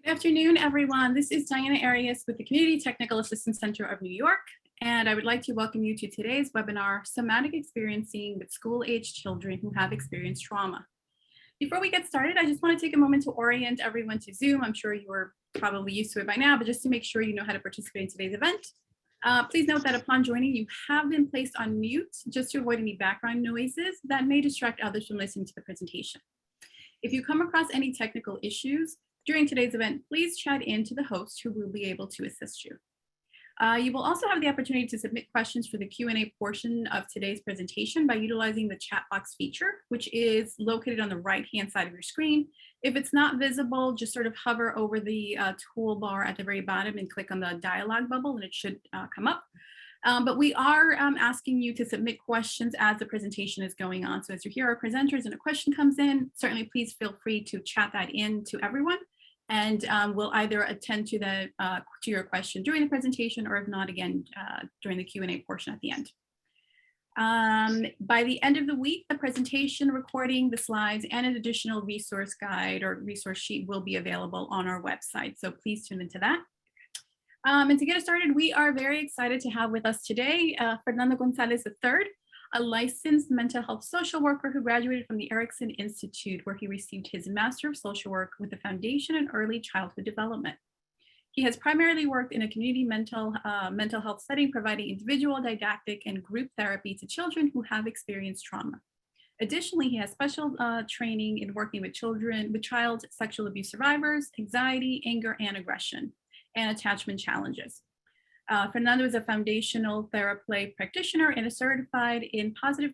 Good afternoon, everyone. This is Diana Arias with the Community Technical Assistance Center of New York, and I would like to welcome you to today's webinar, Somatic Experiencing with School-Aged Children Who Have Experienced Trauma. Before we get started, I just want to take a moment to orient everyone to Zoom. I'm sure you're probably used to it by now, but just to make sure you know how to participate in today's event. Please note that upon joining, you have been placed on mute just to avoid any background noises that may distract others from listening to the presentation. If you come across any technical issues during today's event, please chat in to the host who will be able to assist you. You will also have the opportunity to submit questions for the Q&A portion of today's presentation by utilizing the chat box feature, which is located on the right-hand side of your screen. If it's not visible, just sort of hover over the toolbar at the very bottom and click on the dialog bubble and it should come up. But we are asking you to submit questions as the presentation is going on. So as you hear our presenters and a question comes in, certainly please feel free to chat that in to everyone. And we'll either attend to your question during the presentation, or if not, again, during the Q&A portion at the end. By the end of the week, the presentation recording, the slides, and an additional resource guide or resource sheet will be available on our website. So please tune into that. And to get us started, we are very excited to have with us today Fernando Gonzalez III, a licensed mental health social worker who graduated from the Erickson Institute, where he received his Master of Social Work with a foundation in early childhood development. He has primarily worked in a community mental health setting, providing individual, didactic, and group therapy to children who have experienced trauma. Additionally, he has special training in working with child sexual abuse survivors, anxiety, anger, and aggression, and attachment challenges. Fernando is a foundational TheraPlay practitioner and is certified in positive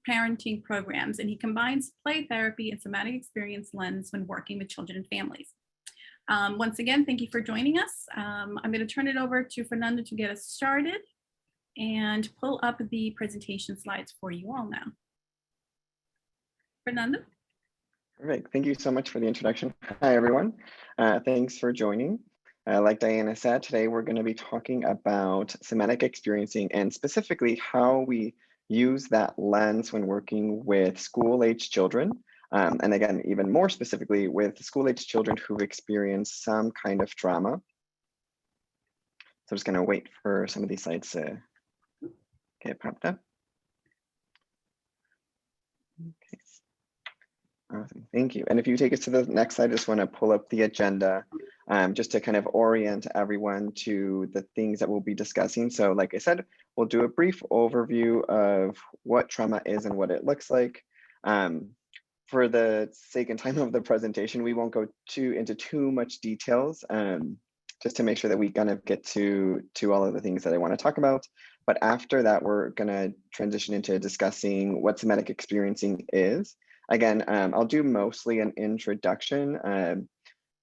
parenting programs, and he combines play therapy and somatic experience lens when working with children and families. Once again, thank you for joining us. I'm going to turn it over to Fernando to get us started and pull up the presentation slides for you all now. Fernando? Perfect. Thank you so much for the introduction. Hi, everyone. Thanks for joining. Like Diana said, today we're going to be talking about somatic experiencing and specifically how we use that lens when working with school-aged children. And again, even more specifically with school-aged children who've experienced some kind of trauma. So I'm just going to wait for some of these slides to get popped up. Okay. Awesome, thank you. And if you take us to the next slide, I just want to pull up the agenda just to kind of orient everyone to the things that we'll be discussing. So like I said, we'll do a brief overview of what trauma is and what it looks like. For the sake and time of the presentation, we won't go into too much details, just to make sure that we kind of get to all of the things that I want to talk about. But after that, we're going to transition into discussing what somatic experiencing is. Again, I'll do mostly an introduction.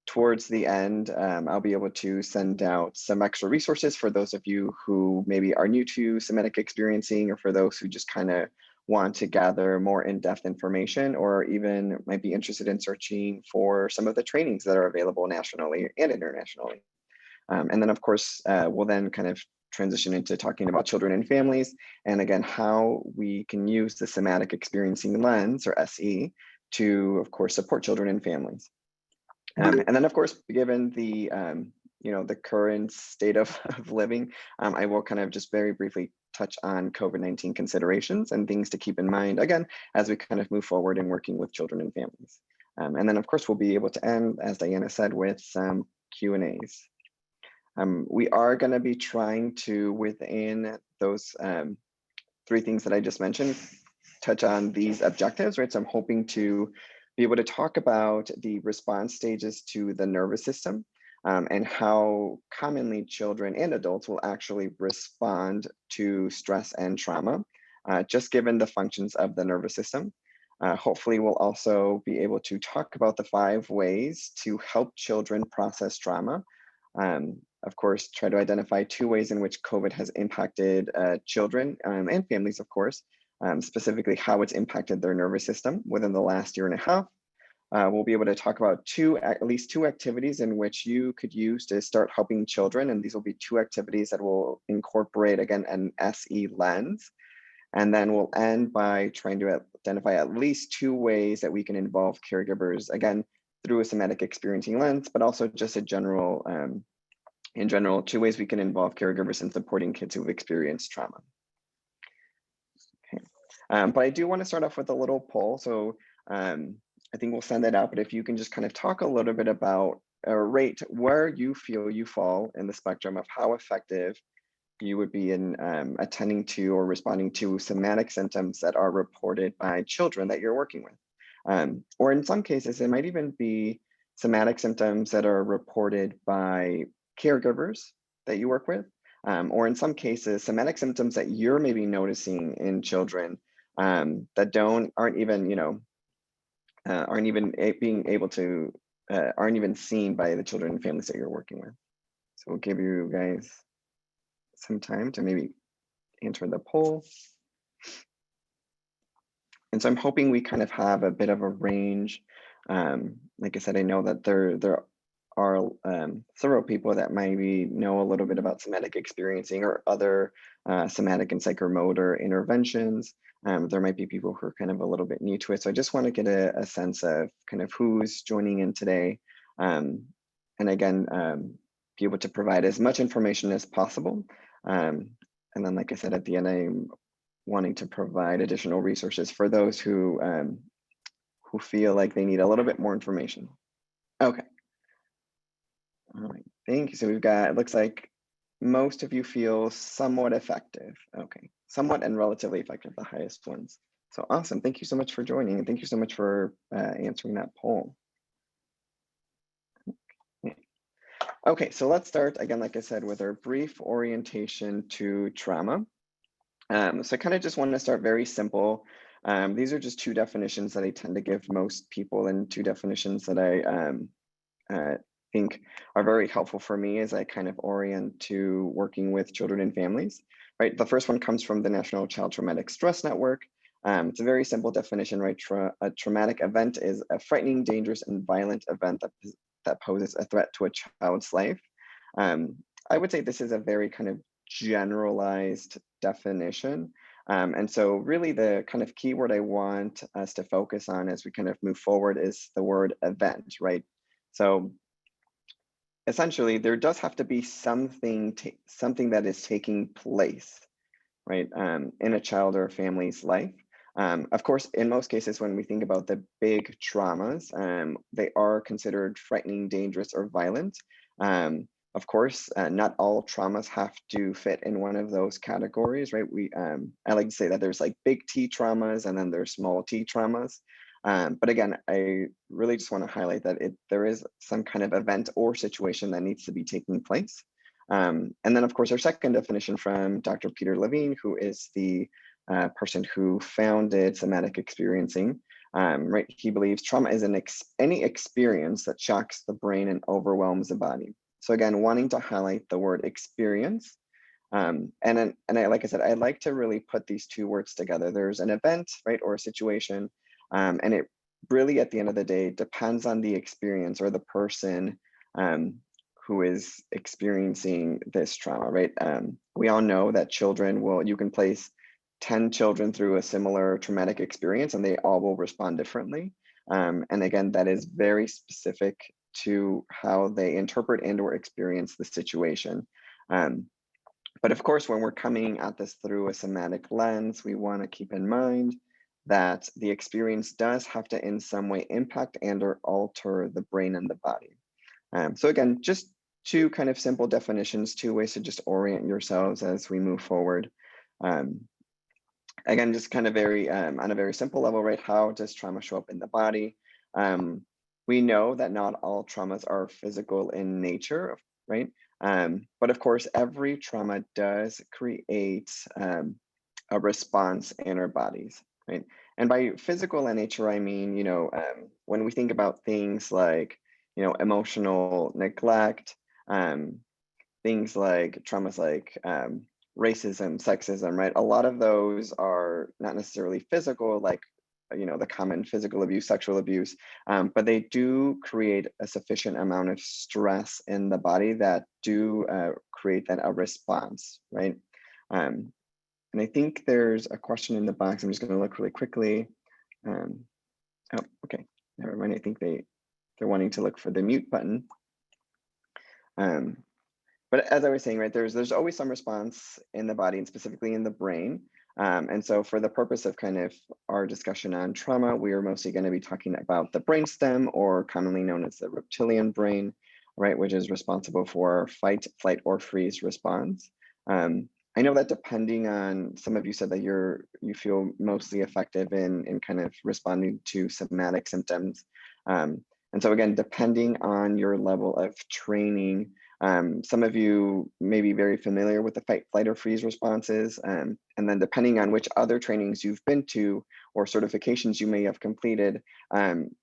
Towards the end, I'll be able to send out some extra resources for those of you who maybe are new to somatic experiencing, or for those who just kind of want to gather more in-depth information, or even might be interested in searching for some of the trainings that are available nationally and internationally. And then, of course, we'll then kind of transition into talking about children and families, and again, how we can use the somatic experiencing lens, or SE, to, of course, support children and families. And then, of course, given the the current state of living, I will kind of just very briefly touch on COVID-19 considerations and things to keep in mind, again, as we kind of move forward in working with children and families. And then, of course, we'll be able to end, as Diana said, with some Q&As. We are going to be trying to, within those three things that I just mentioned, touch on these objectives, right? So I'm hoping to be able to talk about the response stages to the nervous system, and how commonly children and adults will actually respond to stress and trauma, just given the functions of the nervous system. Hopefully, we'll also be able to talk about the 5 ways to help children process trauma. Of course, try to identify 2 ways in which COVID has impacted children and families, of course, specifically how it's impacted their nervous system within the last 1.5 years. We'll be able to talk about at least two activities in which you could use to start helping children. And these will be 2 activities that will incorporate, again, an SE lens. And then we'll end by trying to identify at least 2 ways that we can involve caregivers, again, through a somatic experiencing lens, but also just a general, in general, 2 ways we can involve caregivers in supporting kids who've experienced trauma. Okay. But I do want to start off with a little poll. So I think we'll send that out, but if you can just kind of talk a little bit about or rate where you feel you fall in the spectrum of how effective you would be in attending to or responding to somatic symptoms that are reported by children that you're working with. Or in some cases, it might even be somatic symptoms that are reported by caregivers that you work with. Or in some cases, somatic symptoms that you're maybe noticing in children that aren't even, aren't even being able to, aren't even seen by the children and families that you're working with. So we'll give you guys some time to maybe answer the poll. And so I'm hoping we kind of have a bit of a range. Like I said, I know that there are several people that maybe know a little bit about somatic experiencing or other somatic and psychomotor interventions. There might be people who are kind of a little bit new to it. So I just want to get a sense of kind of who's joining in today. And again, be able to provide as much information as possible. And then, like I said, at the end, I'm wanting to provide additional resources for those who feel like they need a little bit more information. Okay. All right, thank you. So we've got, it looks like most of you feel somewhat effective. Okay, somewhat and relatively effective, the highest ones. So awesome, thank you so much for joining and thank you so much for answering that poll. Okay, so let's start again, like I said, with our brief orientation to trauma. So I kind of just want to start very simple. These are just 2 definitions that I tend to give most people and 2 definitions that I think are very helpful for me as I kind of orient to working with children and families, right? The first one comes from the National Child Traumatic Stress Network. It's a very simple definition, right? A traumatic event is a frightening, dangerous, and violent event that poses a threat to a child's life. I would say this is a very kind of generalized definition. And so really the kind of keyword I want us to focus on as we kind of move forward is the word event, right? So essentially there does have to be something that is taking place, right, in a child or a family's life. Of course, in most cases, when we think about the big traumas, they are considered frightening, dangerous, or violent. Of course, not all traumas have to fit in one of those categories, right? I like to say that there's like big T traumas and then there's small T traumas. But again, I really just want to highlight that there is some kind of event or situation that needs to be taking place. And then, of course, our second definition from Dr. Peter Levine, who is the person who founded Somatic Experiencing, right? He believes trauma is any experience that shocks the brain and overwhelms the body. So again, wanting to highlight the word experience. And like I said, I like to really put these 2 words together. There's an event, right, or a situation, and it really, at the end of the day, depends on the experience or the person who is experiencing this trauma, right? We all know that you can place 10 children through a similar traumatic experience and they all will respond differently. And again, that is very specific to how they interpret and or experience the situation. But of course, when we're coming at this through a somatic lens, we want to keep in mind that the experience does have to in some way impact and or alter the brain and the body. So again, just 2 kind of simple definitions, 2 ways to just orient yourselves as we move forward. Again, just kind of very on a very simple level, right? How does trauma show up in the body? We know that not all traumas are physical in nature, right? But of course, every trauma does create a response in our bodies, right? And by physical in nature, I mean, when we think about things like, emotional neglect, things like traumas like racism, sexism, right? A lot of those are not necessarily physical, like, the common physical abuse, sexual abuse, but they do create a sufficient amount of stress in the body that do create then a response, right? And I think there's a question in the box. I'm just going to look really quickly. Oh, okay, never mind. I think they they're wanting to look for the mute button. But as I was saying, right, there's always some response in the body and specifically in the brain. And so for the purpose of kind of our discussion on trauma, we are mostly going to be talking about the brainstem, or commonly known as the reptilian brain, right, which is responsible for fight, flight, or freeze response. I know that depending on, some of you said that you feel mostly effective in kind of responding to somatic symptoms. And so again, depending on your level of training, some of you may be very familiar with the fight, flight, or freeze responses. And then depending on which other trainings you've been to or certifications you may have completed,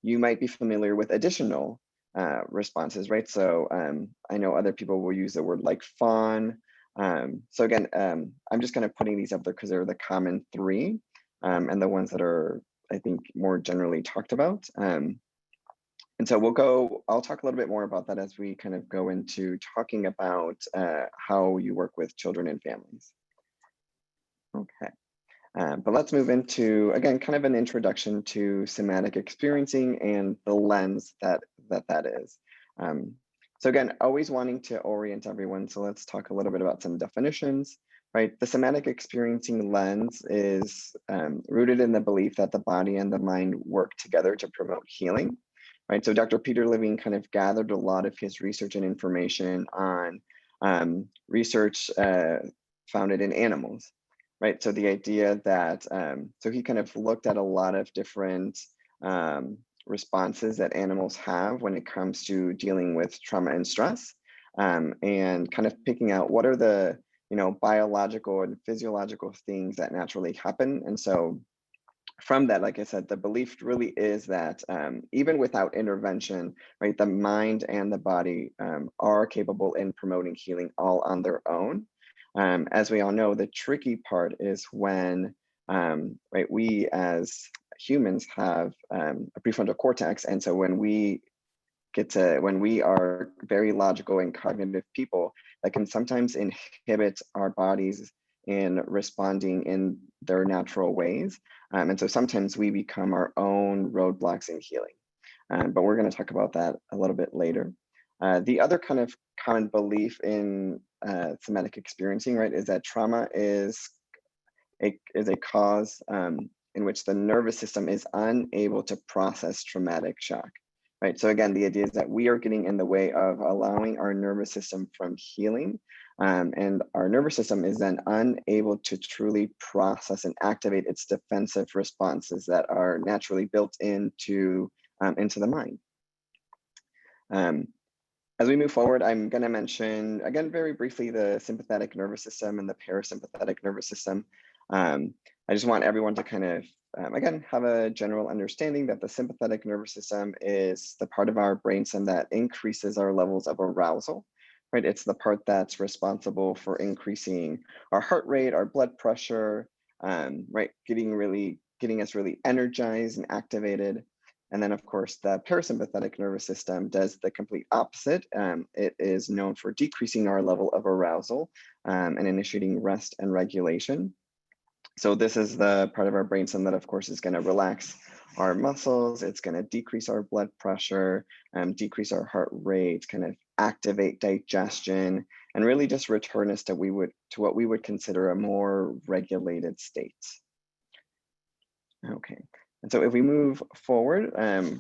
you might be familiar with additional responses, right? So I know other people will use the word like fawn. So again, I'm just kind of putting these up there because they're the common three and the ones that are, I think, more generally talked about. And so I'll talk a little bit more about that as we kind of go into talking about how you work with children and families. Okay, but let's move into, again, kind of an introduction to somatic experiencing and the lens that is. So again, always wanting to orient everyone. So let's talk a little bit about some definitions, right? The somatic experiencing lens is rooted in the belief that the body and the mind work together to promote healing. Right, so Dr. Peter Levine kind of gathered a lot of his research and information on research founded in animals, right? So the idea that, so he kind of looked at a lot of different responses that animals have when it comes to dealing with trauma and stress, and kind of picking out what are the, biological and physiological things that naturally happen. And so from that, like I said, the belief really is that even without intervention, right, the mind and the body are capable in promoting healing all on their own. As we all know, the tricky part is when, right, we as humans have a prefrontal cortex. And so when we are very logical and cognitive people, that can sometimes inhibit our bodies in responding in their natural ways. And so sometimes we become our own roadblocks in healing. But we're going to talk about that a little bit later. The other kind of common belief in somatic experiencing, right, is that trauma is a cause in which the nervous system is unable to process traumatic shock. Right. So again, the idea is that we are getting in the way of allowing our nervous system from healing. And our nervous system is then unable to truly process and activate its defensive responses that are naturally built into the mind. As we move forward, I'm going to mention, again, very briefly, the sympathetic nervous system and the parasympathetic nervous system. I just want everyone to kind of, again, have a general understanding that the sympathetic nervous system is the part of our brainstem that increases our levels of arousal, right? It's the part that's responsible for increasing our heart rate, our blood pressure, right? Getting us really energized and activated. And then, of course, the parasympathetic nervous system does the complete opposite. It is known for decreasing our level of arousal and initiating rest and regulation. So this is the part of our brainstem that, of course, is going to relax our muscles. It's going to decrease our blood pressure, decrease our heart rate, kind of activate digestion, and really just return us to what we would consider a more regulated state. Okay. And so if we move forward,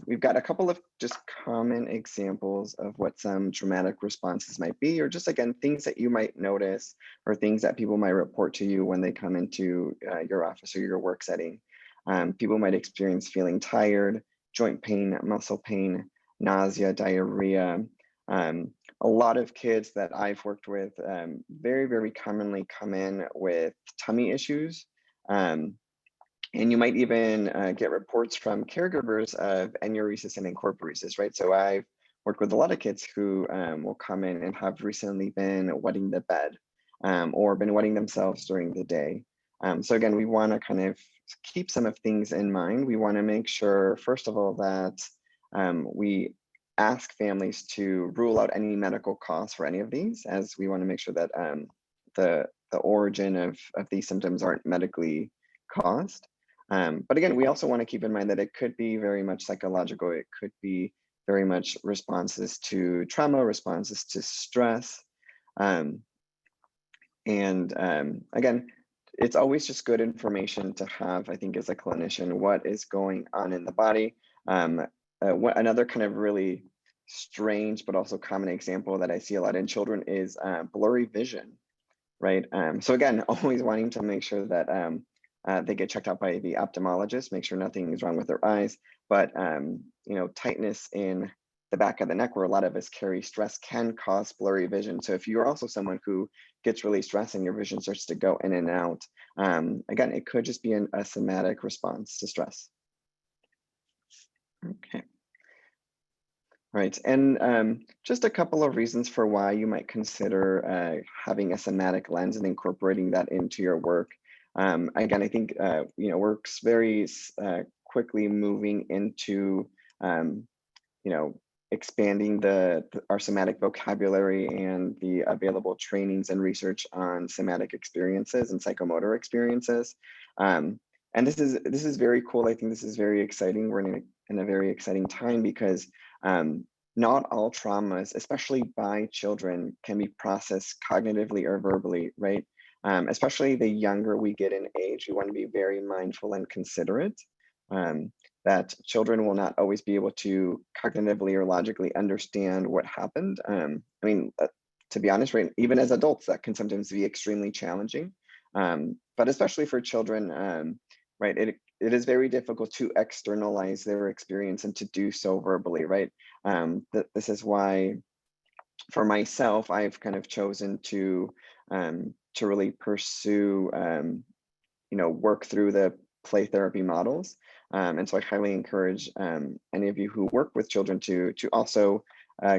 we've got a couple of just common examples of what some traumatic responses might be, or just, again, things that you might notice or things that people might report to you when they come into your office or your work setting. People might experience feeling tired, joint pain, muscle pain, nausea, diarrhea. A lot of kids that I've worked with very, very commonly come in with tummy issues. And you might even get reports from caregivers of enuresis and encorparesis, right? So I've worked with a lot of kids who will come in and have recently been wetting the bed or been wetting themselves during the day. So again, we want to kind of keep some of things in mind. We want to make sure, first of all, that we ask families to rule out any medical costs for any of these, as we want to make sure that the origin of these symptoms aren't medically caused. But again, we also want to keep in mind that it could be very much psychological. It could be very much responses to trauma, responses to stress. Um, again, it's always just good information to have, I think, as a clinician, what is going on in the body. What another kind of really strange but also common example that I see a lot in children is blurry vision, right? So again, always wanting to make sure that they get checked out by the ophthalmologist, make sure nothing is wrong with their eyes. But tightness in the back of the neck, where a lot of us carry stress, can cause blurry vision. So if you're also someone who gets really stressed and your vision starts to go in and out, again, it could just be a somatic response to stress. Okay. Right, and just a couple of reasons for why you might consider having a somatic lens and incorporating that into your work. Again, I think work's very quickly moving into expanding our somatic vocabulary and the available trainings and research on somatic experiences and psychomotor experiences. And this is very cool. I think this is very exciting. We're in a very exciting time because not all traumas, especially by children, can be processed cognitively or verbally, right? Especially the younger we get in age, we want to be very mindful and considerate that children will not always be able to cognitively or logically understand what happened. To be honest, right, even as adults, that can sometimes be extremely challenging. But especially for children, right, it is very difficult to externalize their experience and to do so verbally, right? This is why, for myself, I've kind of chosen to really pursue, work through the play therapy models. And so I highly encourage any of you who work with children to also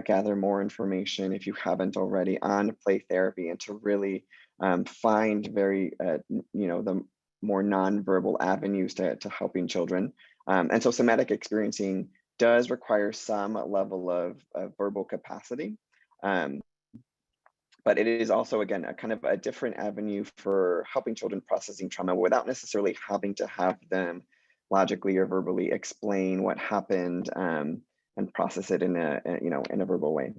gather more information, if you haven't already, on play therapy, and to really find very, the more nonverbal avenues to helping children. And so somatic experiencing does require some level of verbal capacity. But it is also, again, a kind of a different avenue for helping children processing trauma without necessarily having to have them logically or verbally explain what happened and process it in a verbal way.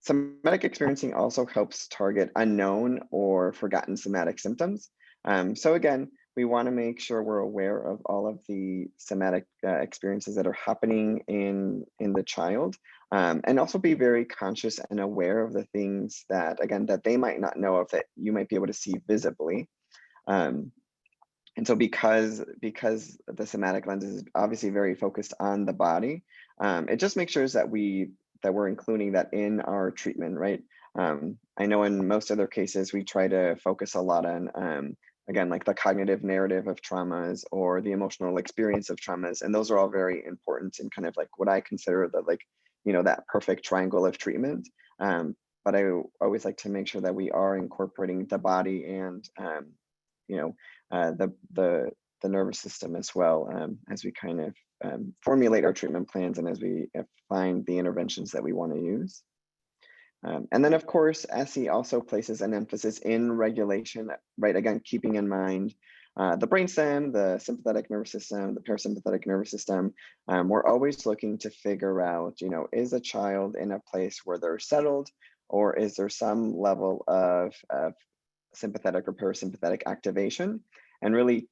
Somatic experiencing also helps target unknown or forgotten somatic symptoms. So again, we want to make sure we're aware of all of the somatic experiences that are happening in the child, and also be very conscious and aware of the things that, again, that they might not know of, that you might be able to see visibly. And so because the somatic lens is obviously very focused on the body, it just makes sure that we're including that in our treatment, right? I know in most other cases, we try to focus a lot on, again, like the cognitive narrative of traumas or the emotional experience of traumas. And those are all very important in kind of like what I consider that perfect triangle of treatment. But I always like to make sure that we are incorporating the body and, the nervous system as well, as we kind of formulate our treatment plans and as we find the interventions that we want to use. And then, of course, SE also places an emphasis in regulation, right? Again, keeping in mind the brainstem, the sympathetic nervous system, the parasympathetic nervous system. We're always looking to figure out, is a child in a place where they're settled, or is there some level of sympathetic or parasympathetic activation? And really,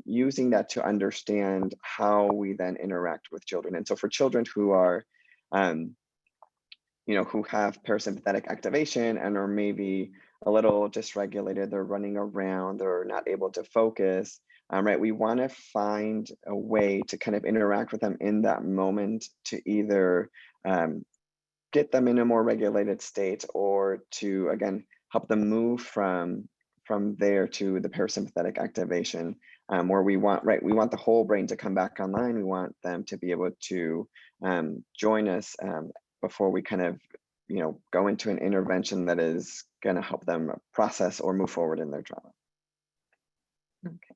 using that to understand how we then interact with children. And so for children who are, who have parasympathetic activation and are maybe a little dysregulated, they're running around, they're not able to focus, right? We want to find a way to kind of interact with them in that moment to either get them in a more regulated state, or to, again, help them move from there to the parasympathetic activation, where we want the whole brain to come back online. We want them to be able to join us before we kind of, go into an intervention that is going to help them process or move forward in their trauma. Okay.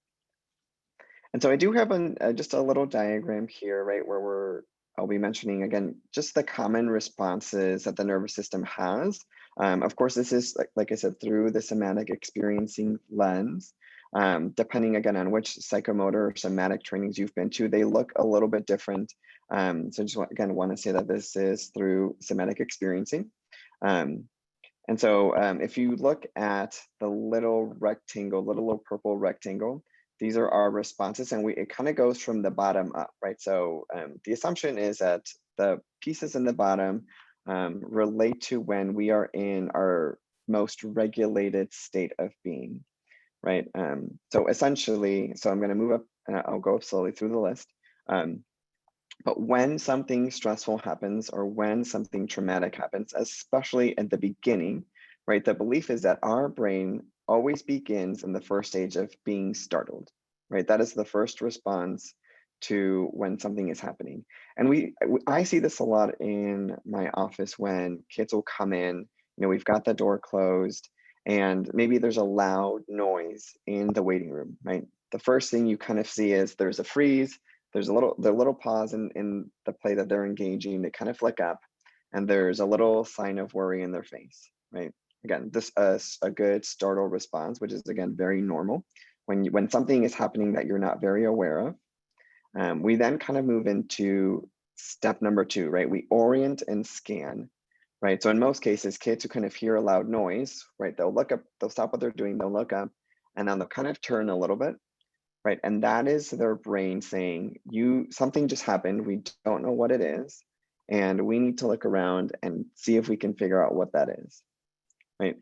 And so I do have just a little diagram here, right, where I'll be mentioning, again, just the common responses that the nervous system has. Of course, this is, like I said, through the somatic experiencing lens. Depending again on which psychomotor or somatic trainings you've been to, they look a little bit different. So just again, want to say that this is through somatic experiencing. And so if you look at the little rectangle, little purple rectangle, these are our responses, and it kind of goes from the bottom up, right? So the assumption is that the pieces in the bottom relate to when we are in our most regulated state of being, right? So essentially, so I'm going to move up and I'll go slowly through the list. But when something stressful happens or when something traumatic happens, especially at the beginning, right, the belief is that our brain always begins in the first stage of being startled, right? That is the first response to when something is happening. And I see this a lot in my office when kids will come in, we've got the door closed and maybe there's a loud noise in the waiting room, right? The first thing you kind of see is there's a freeze, there's the little pause in the play that they're engaging, they kind of flick up, and there's a little sign of worry in their face, right? Again, this is a good startle response, which is again very normal. When something is happening that you're not very aware of, we then kind of move into step number 2, right? We orient and scan, right? So in most cases, kids who kind of hear a loud noise, right? They'll look up, they'll stop what they're doing, they'll look up, and then they'll kind of turn a little bit, right? And that is their brain saying, something just happened, we don't know what it is, and we need to look around and see if we can figure out what that is, right?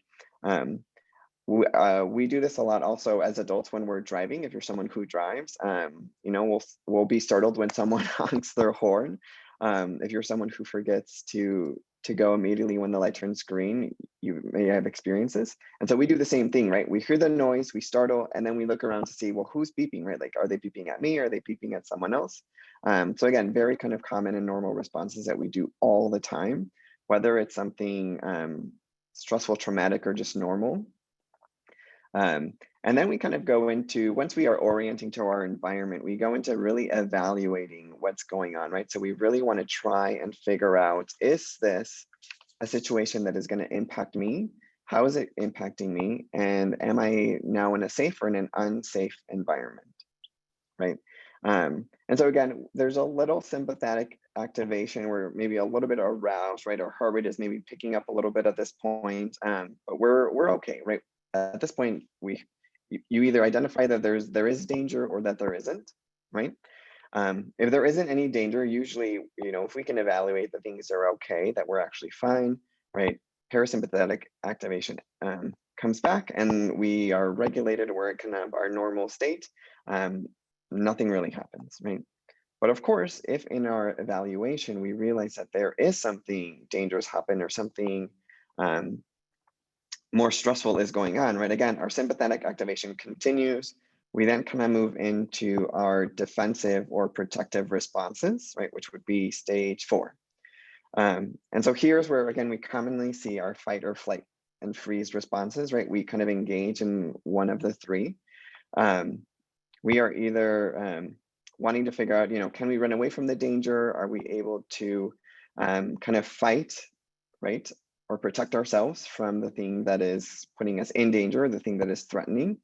We do this a lot also as adults when we're driving. If you're someone who drives, we'll be startled when someone honks their horn. If you're someone who forgets to go immediately when the light turns green, you may have experiences. And so we do the same thing, right? We hear the noise, we startle, and then we look around to see, well, who's beeping, right? Like, are they beeping at me? Are they beeping at someone else? So again, very kind of common and normal responses that we do all the time, whether it's something stressful, traumatic, or just normal. And then we kind of go into, once we are orienting to our environment, we go into really evaluating what's going on, right? So we really want to try and figure out, is this a situation that is going to impact me? How is it impacting me? And am I now in a safe or in an unsafe environment, right? And so again, there's a little sympathetic activation where maybe a little bit aroused, right? Our heart rate is maybe picking up a little bit at this point, but we're okay, right? At this point, you either identify that there is danger or that there isn't, right? If there isn't any danger, usually, if we can evaluate that things are okay, that we're actually fine, right? Parasympathetic activation comes back and we are regulated, we're in kind of our normal state. Nothing really happens, right? But of course, if in our evaluation, we realize that there is something dangerous happen or something more stressful is going on, right? Again, our sympathetic activation continues. We then kind of move into our defensive or protective responses, right? Which would be stage 4. And so here's where, again, we commonly see our fight or flight and freeze responses, right? We kind of engage in one of the 3. We are either wanting to figure out, can we run away from the danger? Are we able to kind of fight, right? Or protect ourselves from the thing that is putting us in danger, the thing that is threatening.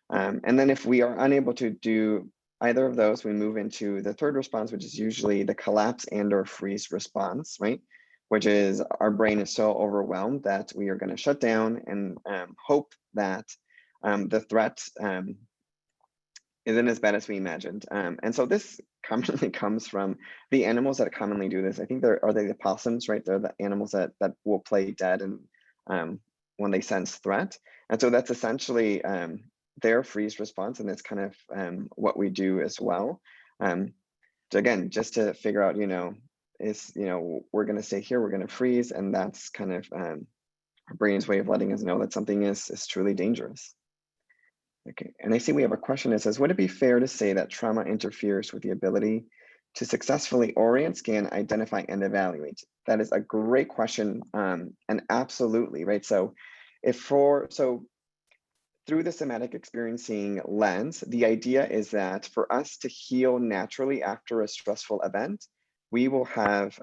And then if we are unable to do either of those, we move into the 3rd response, which is usually the collapse and or freeze response, right? Which is our brain is so overwhelmed that we are going to shut down and hope that the threat isn't as bad as we imagined. And so this commonly comes from the animals that commonly do this. I think are they the possums, right? They're the animals that will play dead and when they sense threat. And so that's essentially their freeze response, and it's kind of what we do as well. So again, just to figure out, we're going to stay here, we're going to freeze, and that's kind of our brain's way of letting us know that something is truly dangerous. Okay, and I see we have a question that says, would it be fair to say that trauma interferes with the ability to successfully orient, scan, identify, and evaluate? That is a great question, and absolutely, right? So through the somatic experiencing lens, the idea is that for us to heal naturally after a stressful event, we will have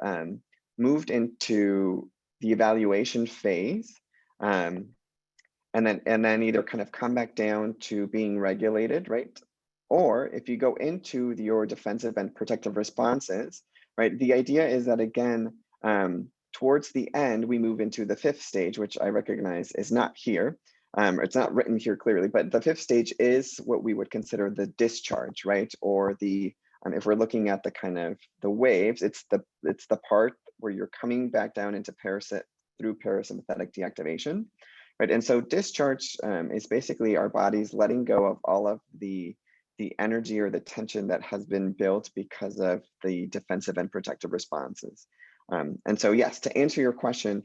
moved into the evaluation phase, and then either kind of come back down to being regulated, right? Or if you go into your defensive and protective responses, right? The idea is that again, towards the end, we move into the fifth stage, which I recognize is not here. It's not written here clearly, but the fifth stage is what we would consider the discharge, right? Or the if we're looking at the kind of the waves, it's the part where you're coming back down into through parasympathetic deactivation, right? And so discharge is basically our bodies letting go of all of the energy or the tension that has been built because of the defensive and protective responses. And so yes, to answer your question,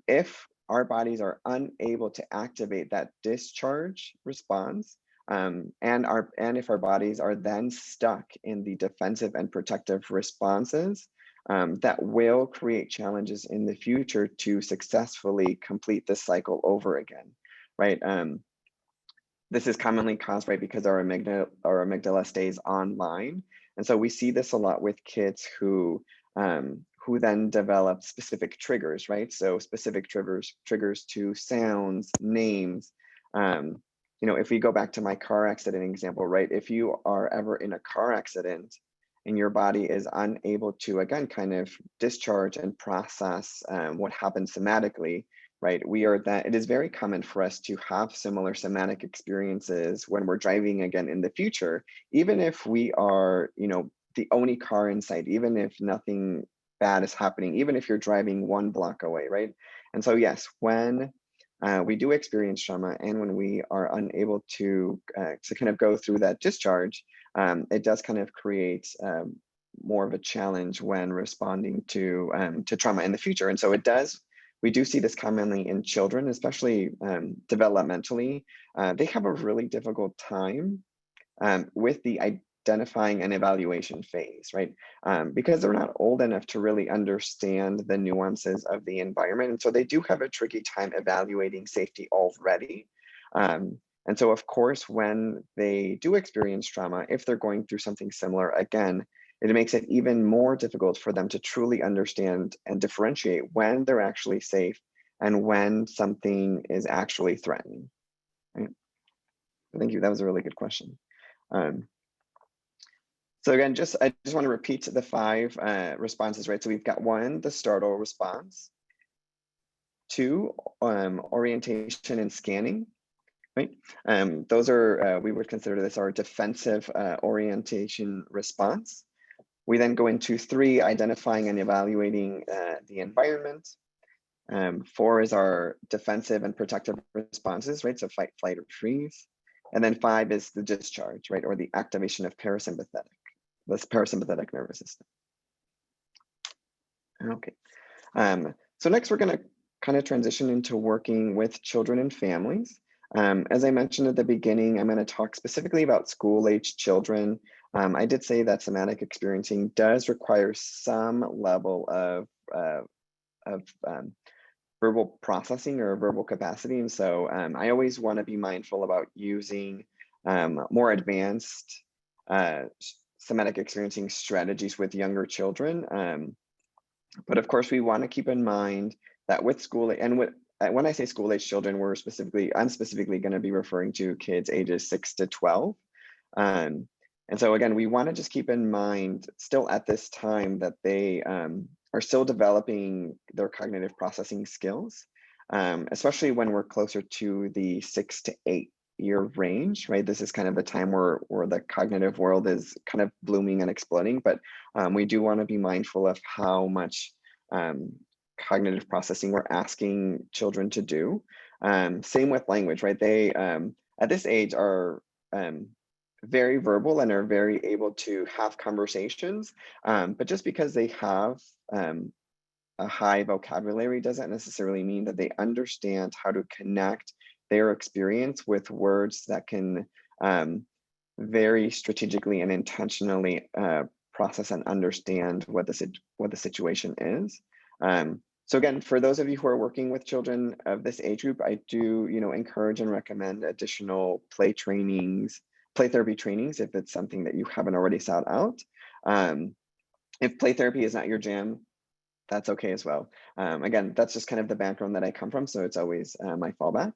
if our bodies are unable to activate that discharge response, and if our bodies are then stuck in the defensive and protective responses, that will create challenges in the future to successfully complete this cycle over again, right? This is commonly caused, right, because our amygdala stays online. And so we see this a lot with kids who then develop specific triggers, right? So specific triggers to sounds, names. If we go back to my car accident example, right? If you are ever in a car accident and your body is unable to, again, kind of discharge and process what happened somatically, right? It is very common for us to have similar somatic experiences when we're driving again in the future, even if we are, the only car in sight, even if nothing bad is happening, even if you're driving one block away, right? And so, yes, when we do experience trauma and when we are unable to kind of go through that discharge, it does kind of create more of a challenge when responding to trauma in the future. And so we do see this commonly in children, especially developmentally. They have a really difficult time with the identifying and evaluation phase, right? Because they're not old enough to really understand the nuances of the environment. And so they do have a tricky time evaluating safety already. And so, of course, when they do experience trauma, if they're going through something similar, again, it makes it even more difficult for them to truly understand and differentiate when they're actually safe and when something is actually threatening. Right? Thank you. That was a really good question. So again, I just want to repeat the 5 responses, right? So we've got 1, the startle response, 2, orientation and scanning, right? Those are, we would consider this our defensive orientation response. We then go into 3, identifying and evaluating the environment. 4 is our defensive and protective responses, right? So fight, flight, or freeze. And then 5 is the discharge, right? Or the activation of this parasympathetic nervous system. Okay. So next we're going to kind of transition into working with children and families. As I mentioned at the beginning, I'm going to talk specifically about school-age children. I did say that somatic experiencing does require some level of verbal processing or verbal capacity. And so I always want to be mindful about using more advanced somatic experiencing strategies with younger children. But of course, we want to keep in mind that with school, and when I say school-age children, I'm specifically going to be referring to kids ages 6 to 12. And so again, we want to just keep in mind still at this time that they are still developing their cognitive processing skills, especially when we're closer to the 6 to 8-year range, right? This is kind of the time where the cognitive world is kind of blooming and exploding, but we do want to be mindful of how much cognitive processing we're asking children to do. Same with language, right? They, at this age, are very verbal and are very able to have conversations, but just because they have a high vocabulary doesn't necessarily mean that they understand how to connect their experience with words that can very strategically and intentionally process and understand what the situation is. So again, for those of you who are working with children of this age group, I do encourage and recommend additional play therapy trainings if it's something that you haven't already sought out. If play therapy is not your jam, that's okay as well. Again, that's just kind of the background that I come from, so it's always my fallback.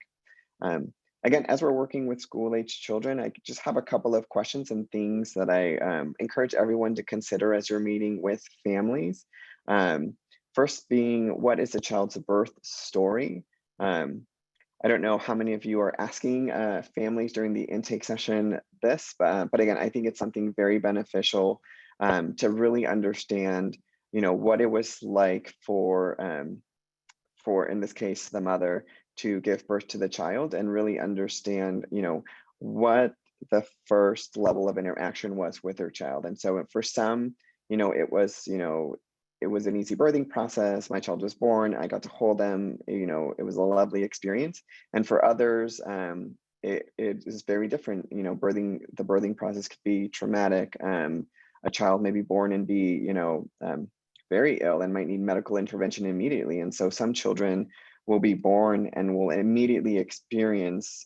Again, as we're working with school-age children, I just have a couple of questions and things that I encourage everyone to consider as you're meeting with families. Um, First being, what is the child's birth story? I don't know how many of you are asking families during the intake session this, but again, I think it's something very beneficial to really understand, what it was like for, in this case, the mother to give birth to the child and really understand, what the first level of interaction was with her child. And so for some, it was an easy birthing process. My child was born. I got to hold them. It was a lovely experience. And for others, it is very different. The birthing process could be traumatic. A child may be born and be, very ill and might need medical intervention immediately. And so some children will be born and will immediately experience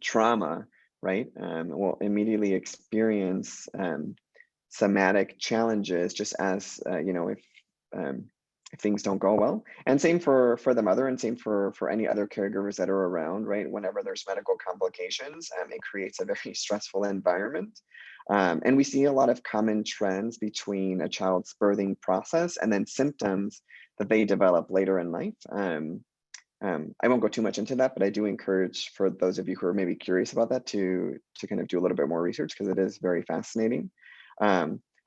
trauma, right? Will immediately experience somatic challenges, just as if things don't go well. And same for the mother, and same for any other caregivers that are around, right? Whenever there's medical complications, it creates a very stressful environment. And we see a lot of common trends between a child's birthing process and then symptoms that they develop later in life. I won't go too much into that, but I do encourage for those of you who are maybe curious about that to kind of do a little bit more research, because it is very fascinating.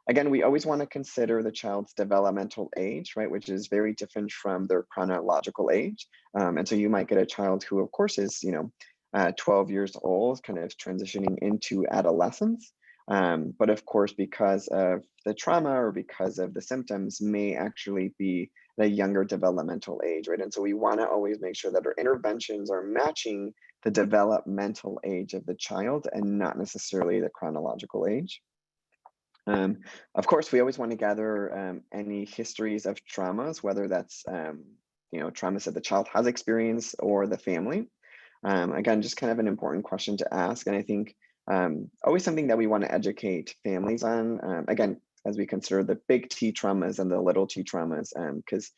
Again, we always want to consider the child's developmental age, right, which is very different from their chronological age. And so you might get a child who, of course, is 12 years old, kind of transitioning into adolescence. But of course, because of the trauma or because of the symptoms, may actually be at a younger developmental age, right? And so we want to always make sure that our interventions are matching the developmental age of the child and not necessarily the chronological age. Of course, we always want to gather any histories of traumas, whether that's traumas that the child has experienced or the family. Again, just kind of an important question to ask, and I think always something that we want to educate families on. Again, as we consider the big T traumas and the little T traumas, because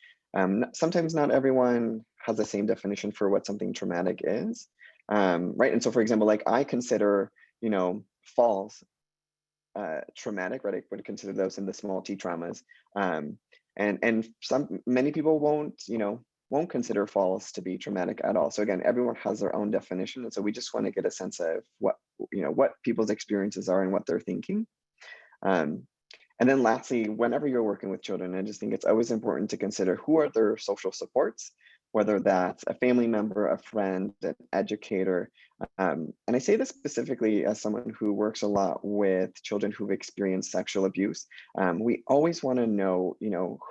sometimes not everyone has the same definition for what something traumatic is, right? And so, for example, like I consider, falls traumatic, right? I would consider those in the small T traumas. And many people won't consider falls to be traumatic at all. So again, everyone has their own definition. And so we just want to get a sense of what people's experiences are and what they're thinking. And then lastly, whenever you're working with children, I just think it's always important to consider who are their social supports, whether that's a family member, a friend, an educator. And I say this specifically as someone who works a lot with children who've experienced sexual abuse. We always want to know,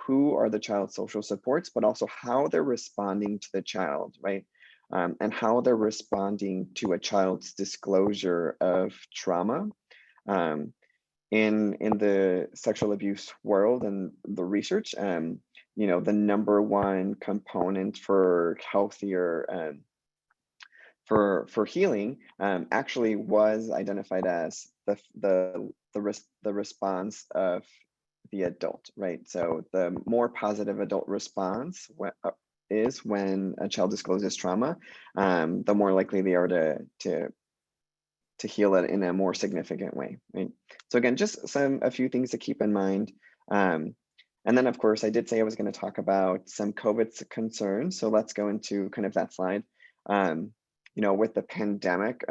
who are the child's social supports, but also how they're responding to the child, right? And how they're responding to a child's disclosure of trauma. In the sexual abuse world and the research, the number one component for healthier for healing actually was identified as the response of the adult, right? So the more positive adult response is when a child discloses trauma, the more likely they are to heal it in a more significant way, right? So again, just a few things to keep in mind. And then of course, I did say I was going to talk about some COVID concerns. So let's go into kind of that slide. With the pandemic,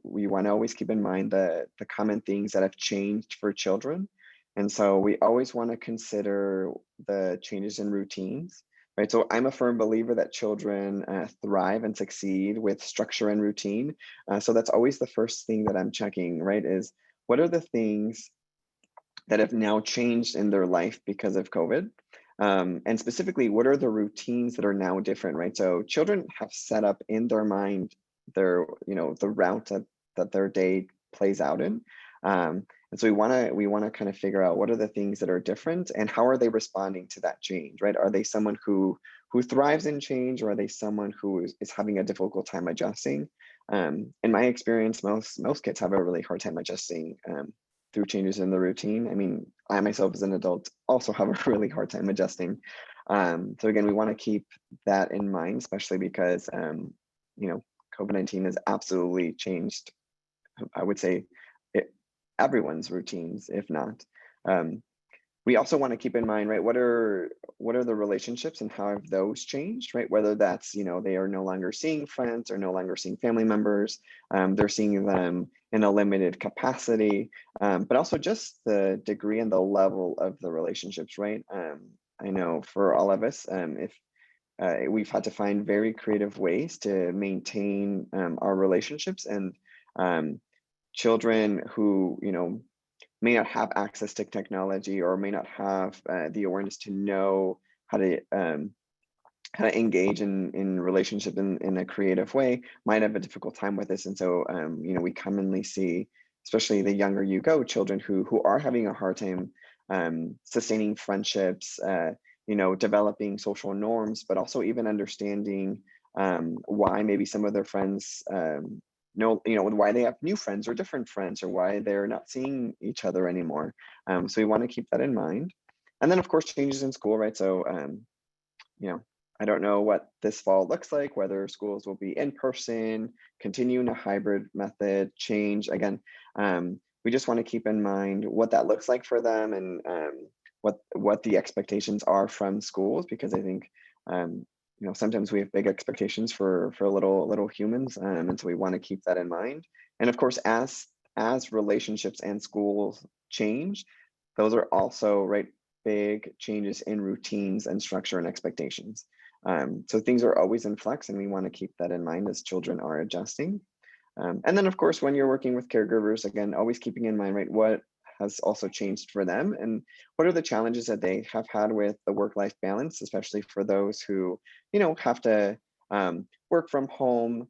we want to always keep in mind the common things that have changed for children. And so we always want to consider the changes in routines. Right, so I'm a firm believer that children thrive and succeed with structure and routine. So that's always the first thing that I'm checking, right, is what are the things that have now changed in their life because of COVID? And specifically, what are the routines that are now different, right? So children have set up in their mind the route that their day plays out in. And so we want to kind of figure out what are the things that are different and how are they responding to that change, right? Are they someone who thrives in change, or are they someone who is having a difficult time adjusting? In my experience, most kids have a really hard time adjusting through changes in the routine. I mean, I myself as an adult also have a really hard time adjusting. So again, we want to keep that in mind, especially because COVID-19 has absolutely changed, I would say, it, everyone's routines, if not. Um, we also want to keep in mind, right, what are the relationships and how have those changed, right? Whether that's, they are no longer seeing friends or no longer seeing family members, they're seeing them in a limited capacity, but also just the degree and the level of the relationships, right? I know for all of us, if we've had to find very creative ways to maintain our relationships, and um, children who, may not have access to technology or may not have the awareness to know how to engage in relationship in a creative way might have a difficult time with this. And so we commonly see, especially the younger you go, children who are having a hard time sustaining friendships, developing social norms, but also even understanding why maybe some of their friends why they have new friends or different friends, or why they're not seeing each other anymore. So we want to keep that in mind. And then of course changes in school, right? So I don't know what this fall looks like, whether schools will be in person, continue in a hybrid method, change. Again, we just want to keep in mind what that looks like for them, and what the expectations are from schools, because I think sometimes we have big expectations for little humans, and so we want to keep that in mind. And of course, as relationships and schools change, those are also, right, big changes in routines and structure and expectations. So things are always in flux, and we want to keep that in mind as children are adjusting. And then of course, when you're working with caregivers, again, always keeping in mind, right, what has also changed for them, and what are the challenges that they have had with the work-life balance, especially for those who, have to work from home,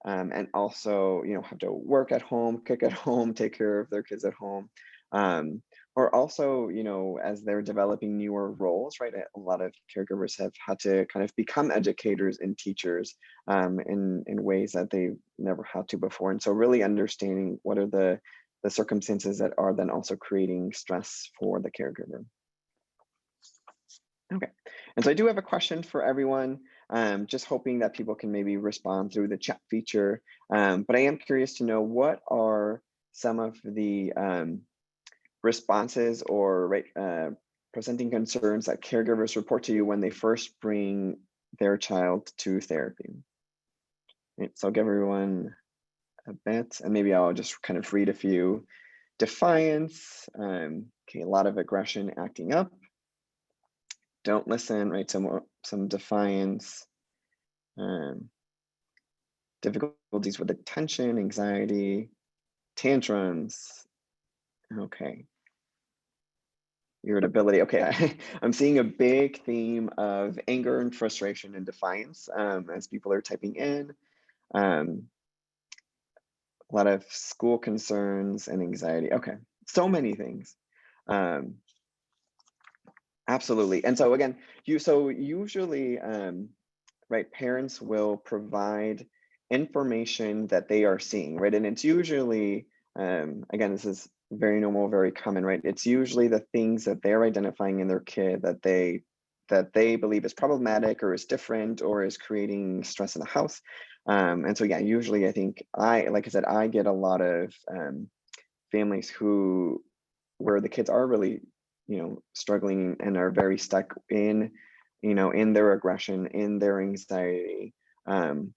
and also, have to work at home, cook at home, take care of their kids at home. Um, or also, as they're developing newer roles, right? A lot of caregivers have had to kind of become educators and teachers in ways that they've never had to before. And so really understanding what are the circumstances that are then also creating stress for the caregiver. Okay, and so I do have a question for everyone, just hoping that people can maybe respond through the chat feature. But I am curious to know, what are some of the responses or, right, presenting concerns that caregivers report to you when they first bring their child to therapy? Right, so I'll give everyone a bit, and maybe I'll just kind of read a few. Defiance, okay, a lot of aggression, acting up, don't listen, right? Some defiance, difficulties with attention, anxiety, tantrums, okay, irritability. Okay, I'm seeing a big theme of anger and frustration and defiance as people are typing in. A lot of school concerns and anxiety. Okay, so many things. Absolutely. And so again, usually, right, parents will provide information that they are seeing, right? And it's usually, again, this is very normal, very common, right? It's usually the things that they're identifying in their kid that they believe is problematic or is different or is creating stress in the house. And so yeah, usually I think like I said, I get a lot of families where the kids are really, struggling and are very stuck in, in their aggression, in their anxiety. And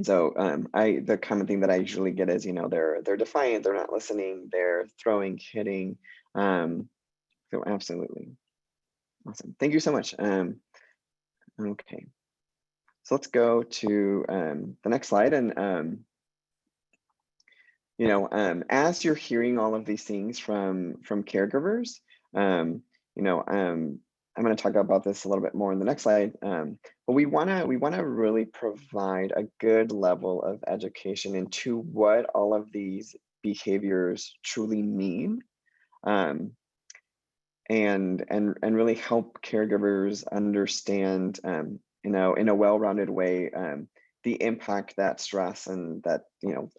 so the common thing that I usually get is, they're defiant, they're not listening, they're throwing, hitting. So absolutely. Awesome. Thank you so much. Okay. So let's go to the next slide. And as you're hearing all of these things from caregivers, I'm going to talk about this a little bit more in the next slide. But we want to really provide a good level of education into what all of these behaviors truly mean, and really help caregivers understand, in a well-rounded way, the impact that stress and that,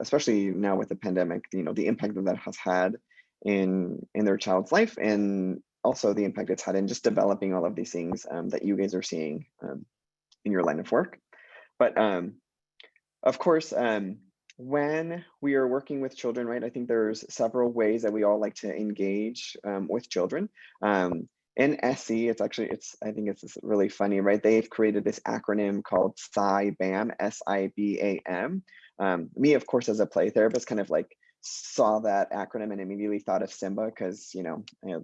especially now with the pandemic, the impact that has had in their child's life, and also the impact it's had in just developing all of these things that you guys are seeing in your line of work. But Of course, when we are working with children, right, I think there's several ways that we all like to engage with children. In SE, I think it's just really funny, right? They've created this acronym called SIBAM, SIBAM. Me, of course, as a play therapist, kind of like saw that acronym and immediately thought of Simba because, I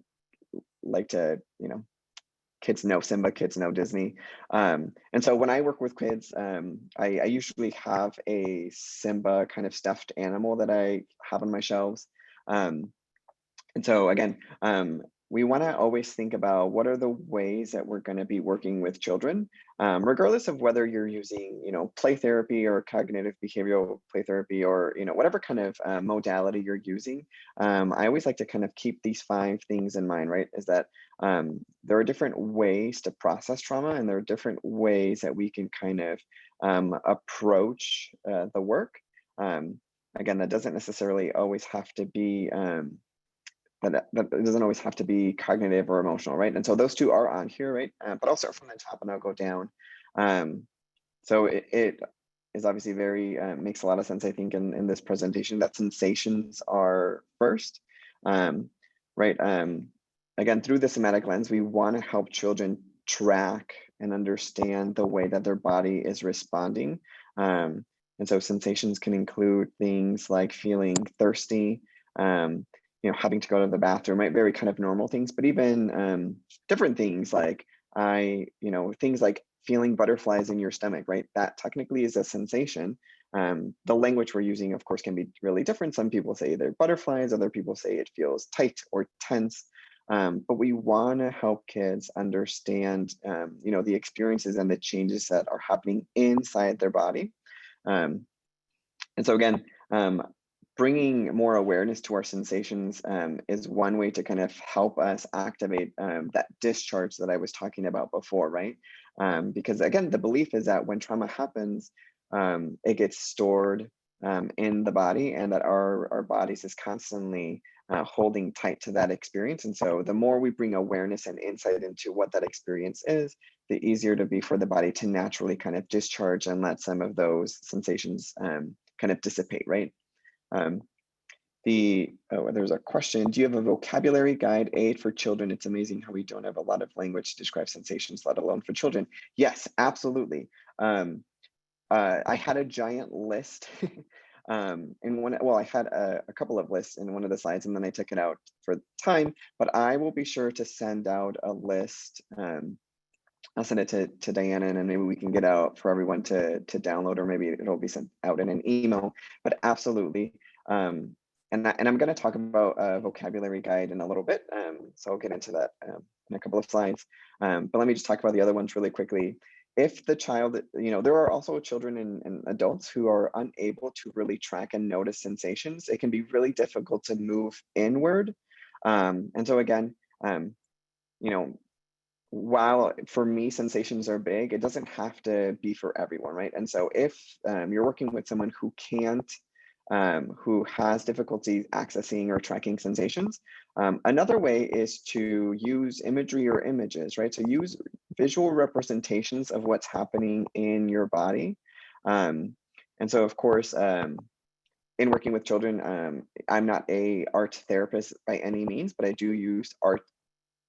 like to, kids know Simba, kids know Disney. And so when I work with kids, I usually have a Simba kind of stuffed animal that I have on my shelves. Um, and so again, we want to always think about what are the ways that we're going to be working with children, regardless of whether you're using, play therapy or cognitive behavioral play therapy or, whatever kind of modality you're using. I always like to kind of keep these 5 things in mind, right? Is that there are different ways to process trauma, and there are different ways that we can kind of approach the work. Again, that doesn't necessarily always have to be that it doesn't always have to be cognitive or emotional, right? And so those 2 are on here, right? But I'll start from the top and I'll go down. So it is obviously very makes a lot of sense, I think, in this presentation that sensations are first, right? Again, through the somatic lens, we want to help children track and understand the way that their body is responding. And so sensations can include things like feeling thirsty, having to go to the bathroom, right? Very kind of normal things, but even different things like things like feeling butterflies in your stomach, right? That technically is a sensation. The language we're using, of course, can be really different. Some people say they're butterflies, other people say it feels tight or tense. But we want to help kids understand, the experiences and the changes that are happening inside their body. And so again, bringing more awareness to our sensations is one way to kind of help us activate that discharge that I was talking about before, right? Because again, the belief is that when trauma happens, it gets stored in the body, and that our bodies is constantly holding tight to that experience. And so the more we bring awareness and insight into what that experience is, the easier to be for the body to naturally kind of discharge and let some of those sensations kind of dissipate, right? There's a question. Do you have a vocabulary guide aid for children? It's amazing how we don't have a lot of language to describe sensations, let alone for children. Yes, absolutely. I had a giant list I had a couple of lists in one of the slides, and then I took it out for time, but I will be sure to send out a list. I'll send it to Diana, and maybe we can get out for everyone to download, or maybe it'll be sent out in an email. But absolutely, and I'm going to talk about a vocabulary guide in a little bit, so I'll get into that in a couple of slides. But let me just talk about the other ones really quickly. If the child, there are also children and adults who are unable to really track and notice sensations. It can be really difficult to move inward, and so again, while for me sensations are big, it doesn't have to be for everyone, right? And so if you're working with someone who can't, who has difficulty accessing or tracking sensations, another way is to use imagery or images, right? So use visual representations of what's happening in your body. And so of course, in working with children, I'm not a art therapist by any means, but I do use art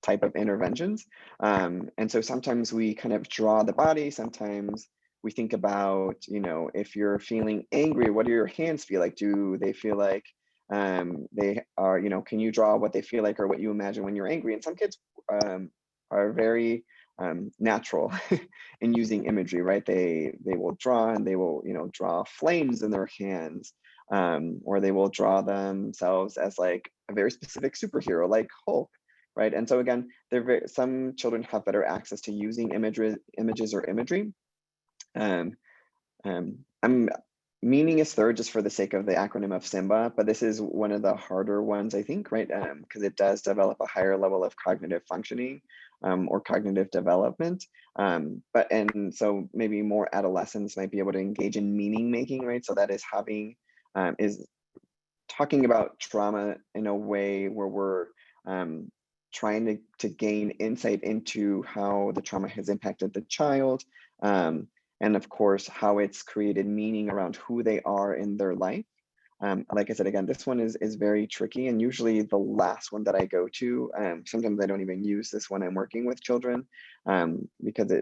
type of interventions. And so sometimes we kind of draw the body, sometimes we think about, if you're feeling angry, what do your hands feel like? Do they feel like they are, can you draw what they feel like or what you imagine when you're angry? And some kids are very natural in using imagery, right? They will draw, and they will, draw flames in their hands, or they will draw themselves as like a very specific superhero like Hulk. Right. And so again, some children have better access to using images or imagery. I'm meaning is third just for the sake of the acronym of Simba, but this is one of the harder ones, I think, right? Because it does develop a higher level of cognitive functioning or cognitive development. And so maybe more adolescents might be able to engage in meaning making, right? So that is is talking about trauma in a way where we're trying to gain insight into how the trauma has impacted the child. and of course, how it's created meaning around who they are in their life. Like I said, again, this one is very tricky, and usually the last one that I go to. Sometimes I don't even use this when I'm working with children, because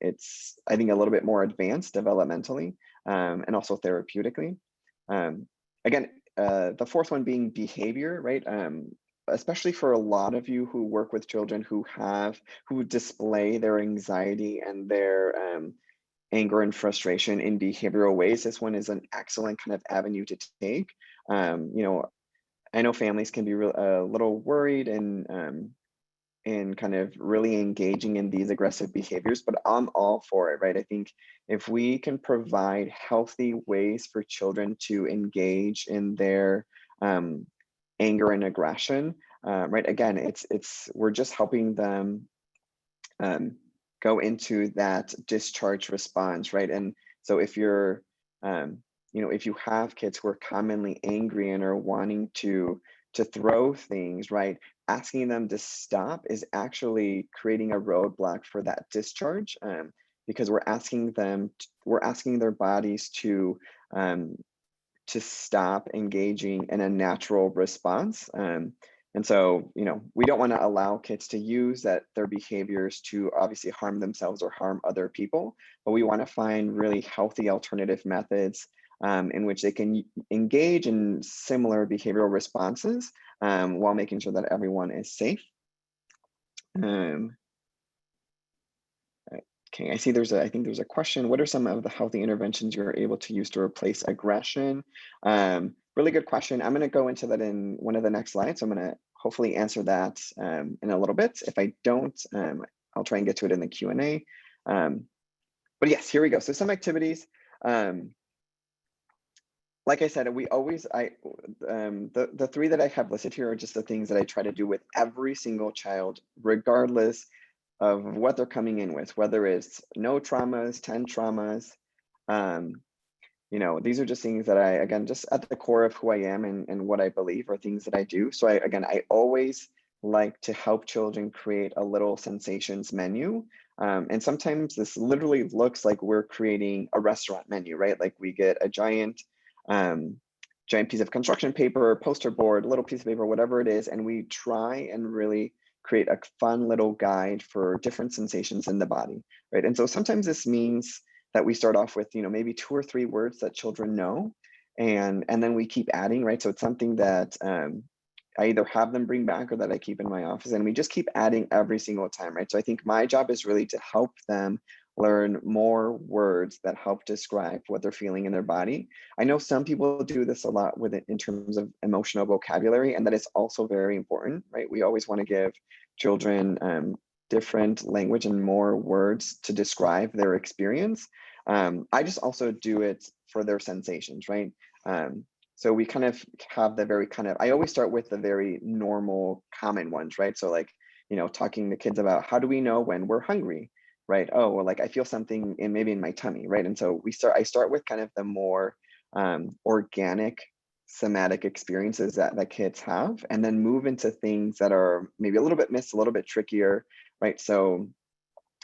it's I think a little bit more advanced developmentally, and also therapeutically. Um, Again, the fourth one being behavior, right? Especially for a lot of you who work with children who display their anxiety and their anger and frustration in behavioral ways, this one is an excellent kind of avenue to take. You know, I know families can be a little worried and kind of really engaging in these aggressive behaviors, but I'm all for it, right? I think if we can provide healthy ways for children to engage in their anger and aggression, right? Again, it's we're just helping them um, go into that discharge response, right? And so if you're, if you have kids who are commonly angry and are wanting to throw things, right? Asking them to stop is actually creating a roadblock for that discharge, because we're asking their bodies um, to stop engaging in a natural response. And so, we don't want to allow kids to use their behaviors to obviously harm themselves or harm other people, but we want to find really healthy alternative methods in which they can engage in similar behavioral responses, while making sure that everyone is safe. Um, Okay, I see I think there's a question. What are some of the healthy interventions you're able to use to replace aggression? Really good question. I'm going to go into that in one of the next slides. So I'm going to hopefully answer that in a little bit. If I don't, I'll try and get to it in the Q&A. But yes, here we go. So some activities. Like I said, the three that I have listed here are just the things that I try to do with every single child, regardless of what they're coming in with, whether it's no traumas, 10 traumas. These are just things that again, just at the core of who I am and what I believe are things that I do. So I always like to help children create a little sensations menu. And sometimes this literally looks like we're creating a restaurant menu, right? Like we get a giant piece of construction paper, poster board, little piece of paper, whatever it is, and we try and really create a fun little guide for different sensations in the body, right? And so sometimes this means that we start off with, maybe 2 or 3 words that children know, and then we keep adding, right? So it's something that I either have them bring back or that I keep in my office, and we just keep adding every single time, right? So I think my job is really to help them learn more words that help describe what they're feeling in their body. I know some people do this a lot with it in terms of emotional vocabulary, and that is also very important, right? We always want to give children different language and more words to describe their experience. I just also do it for their sensations, right? So we kind of have I always start with the very normal, common ones, right? So like, talking to kids about how do we know when we're hungry, right? Oh, well, like I feel something maybe in my tummy, right? And so I start with kind of the more organic somatic experiences that kids have, and then move into things that are maybe a little bit a little bit trickier, right? So,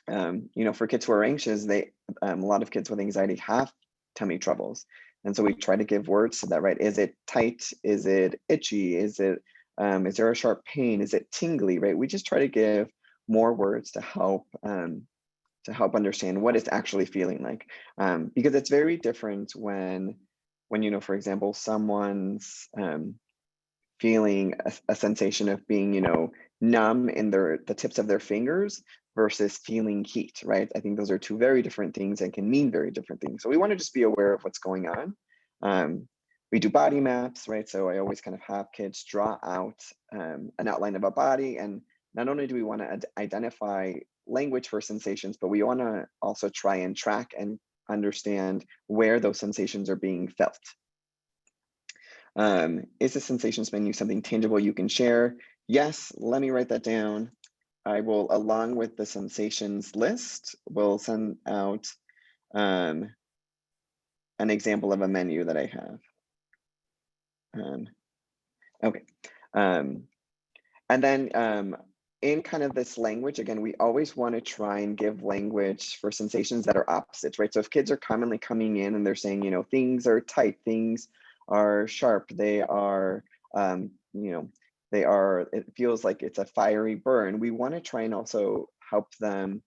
for kids who are anxious, a lot of kids with anxiety have tummy troubles. And so we try to give words to that, right? Is it tight? Is it itchy? Is there a sharp pain? Is it tingly, right? We just try to give more words to help understand what it's actually feeling like. Because it's very different when for example, someone's feeling a sensation of being, numb in the tips of their fingers versus feeling heat, right? I think those are two very different things and can mean very different things. So we want to just be aware of what's going on. We do body maps, right? So I always kind of have kids draw out an outline of a body. And not only do we want to identify language for sensations, but we want to also try and track and understand where those sensations are being felt. Is the sensations menu something tangible you can share? Yes, let me write that down. I will, along with the sensations list, will send out an example of a menu that I have. Okay. And then in kind of this language, again, we always want to try and give language for sensations that are opposites, right? So if kids are commonly coming in and they're saying, things are tight, things are sharp, they are, it feels like it's a fiery burn. We want to try and also help them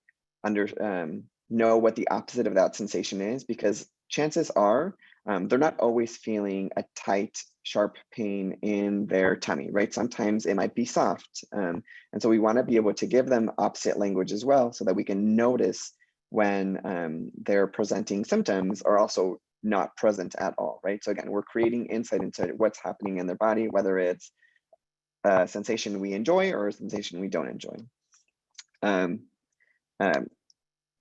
know what the opposite of that sensation is, because chances are they're not always feeling a tight, sharp pain in their tummy, right? Sometimes it might be soft. And so we want to be able to give them opposite language as well, so that we can notice when they're presenting symptoms are also not present at all, right? So again, we're creating insight into what's happening in their body, whether it's a sensation we enjoy or a sensation we don't enjoy. Um,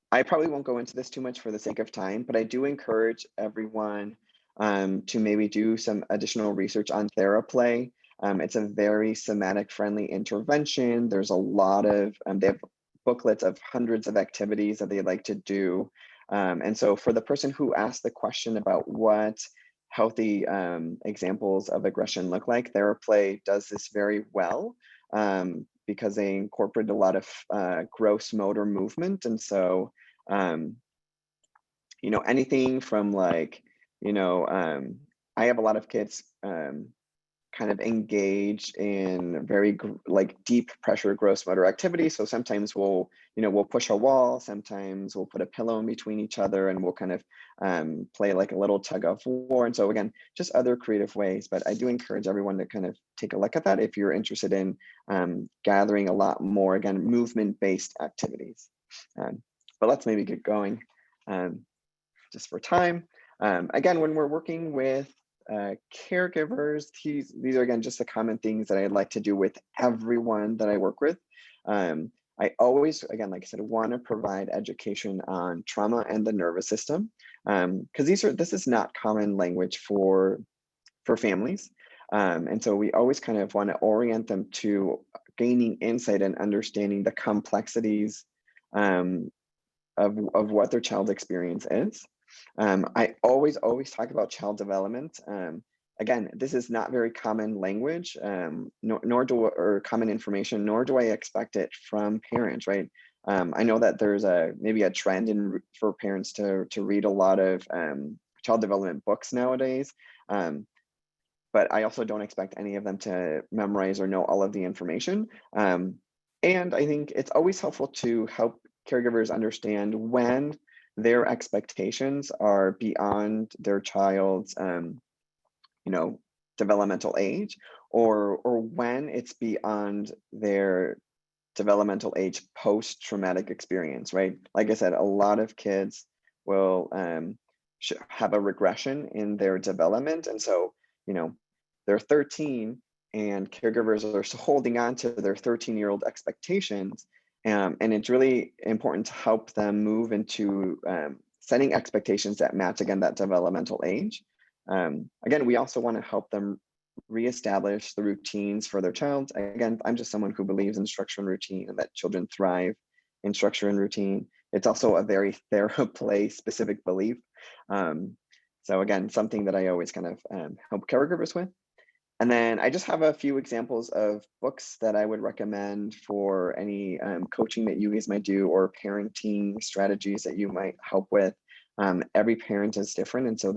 I probably won't go into this too much for the sake of time, but I do encourage everyone to maybe do some additional research on TheraPlay. It's a very somatic friendly intervention. There's a lot of, they have booklets of hundreds of activities that they like to do. And so for the person who asked the question about what healthy examples of aggression look like, TheraPlay does this very well. Because they incorporate a lot of gross motor movement. And so, anything from like, I have a lot of kids kind of engage in very deep pressure gross motor activity. So sometimes we'll push a wall, sometimes we'll put a pillow in between each other, and we'll kind of play like a little tug of war. And so again, just other creative ways, but I do encourage everyone to kind of take a look at that if you're interested in gathering a lot more, again, movement-based activities. But let's maybe get going just for time. Again, when we're working with caregivers, these are again just the common things that I like to do with everyone that I work with. I always, again, like I said, want to provide education on trauma and the nervous system, because this is not common language for families, and so we always kind of want to orient them to gaining insight and understanding the complexities of what their child's experience is. I always talk about child development. Again, this is not very common language, or common information, nor do I expect it from parents, right? I know that there's maybe a trend for parents to read a lot of child development books nowadays, but I also don't expect any of them to memorize or know all of the information. And I think it's always helpful to help caregivers understand when their expectations are beyond their child's developmental age, or when it's beyond their developmental age post-traumatic experience, right? Like I said, a lot of kids will have a regression in their development, and so they're 13 and caregivers are holding on to their 13-year-old expectations. And it's really important to help them move into setting expectations that match, again, that developmental age. Again, we also want to help them reestablish the routines for their child. Again, I'm just someone who believes in structure and routine, and that children thrive in structure and routine. It's also a very TheraPlay specific belief. So again, something that I always kind of help caregivers with. And then I just have a few examples of books that I would recommend for any coaching that you guys might do, or parenting strategies that you might help with. Every parent is different, and so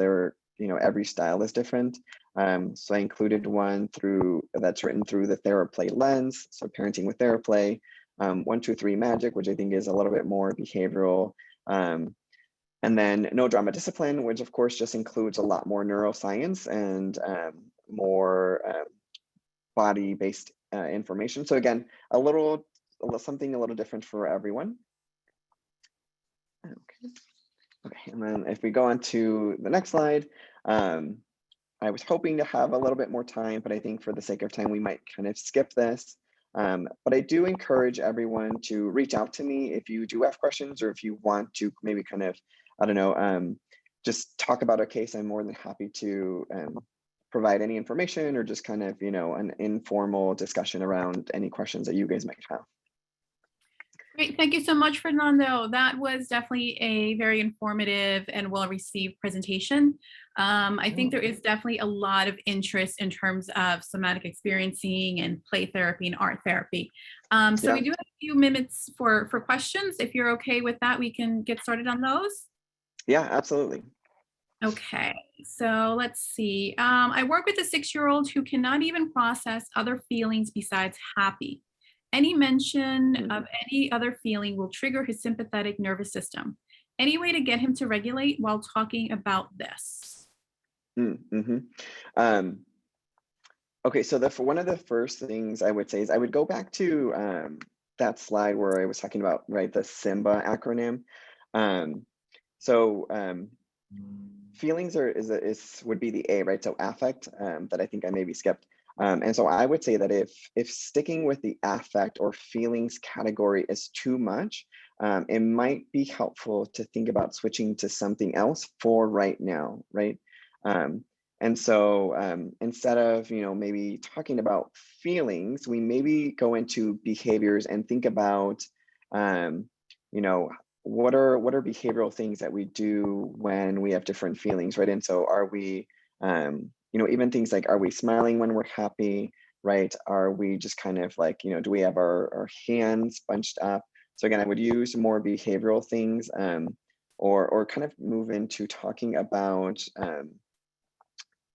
every style is different. So I included one that's written through the TheraPlay lens. So parenting with TheraPlay, 1, 2, 3 Magic, which I think is a little bit more behavioral. And then No Drama Discipline, which of course just includes a lot more neuroscience and more body-based information. So again, something a little different for everyone. Okay, and then if we go on to the next slide, I was hoping to have a little bit more time, but I think for the sake of time, we might kind of skip this. But I do encourage everyone to reach out to me if you do have questions, or if you want to maybe kind of, I don't know, just talk about a case. I'm more than happy to provide any information, or just kind of, an informal discussion around any questions that you guys might have. Great. Thank you so much, Fernando. That was definitely a very informative and well-received presentation. I think there is definitely a lot of interest in terms of somatic experiencing and play therapy and art therapy. So Yeah, we do have a few minutes for questions. If you're okay with that, we can get started on those. yeah, absolutely. Okay, so let's see. I work with a 6-year-old who cannot even process other feelings besides happy. Any mention of Mhm. any other feeling will trigger his sympathetic nervous system. Any way to get him to regulate while talking about this? Mm-hmm. Um, okay, so for one of the first things I would say is I would go back to that slide where I was talking about, right, the SIMBA acronym. Um, so feelings is would be the A, right? So affect, that I think I maybe skipped. And so I would say that if sticking with the affect or feelings category is too much, it might be helpful to think about switching to something else for right now, right? Um, and so instead of maybe talking about feelings, we maybe go into behaviors and think about um, you know what are behavioral things that we do when we have different feelings, right? And so are we even things like, are we smiling when we're happy, right? Are we just kind of like, do we have our hands bunched up? So again, I would use more behavioral things, or kind of move into talking about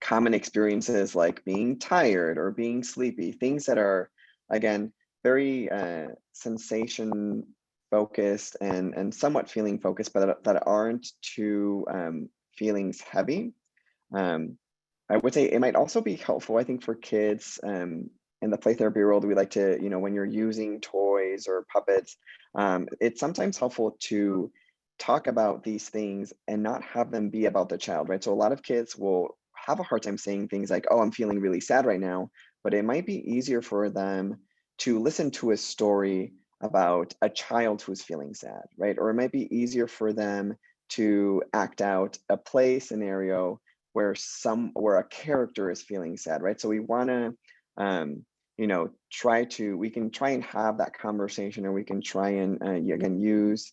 common experiences like being tired or being sleepy, things that are, again, very sensation focused and somewhat feeling focused, but that aren't too feelings heavy. Um, I would say it might also be helpful, I think, for kids in the play therapy world. We like to, when you're using toys or puppets, it's sometimes helpful to talk about these things and not have them be about the child, right? So a lot of kids will have a hard time saying things like, oh, I'm feeling really sad right now, but it might be easier for them to listen to a story about a child who's feeling sad, right? Or it might be easier for them to act out a play scenario where a character is feeling sad, right? So we want to we can try and have that conversation, or we can try and again use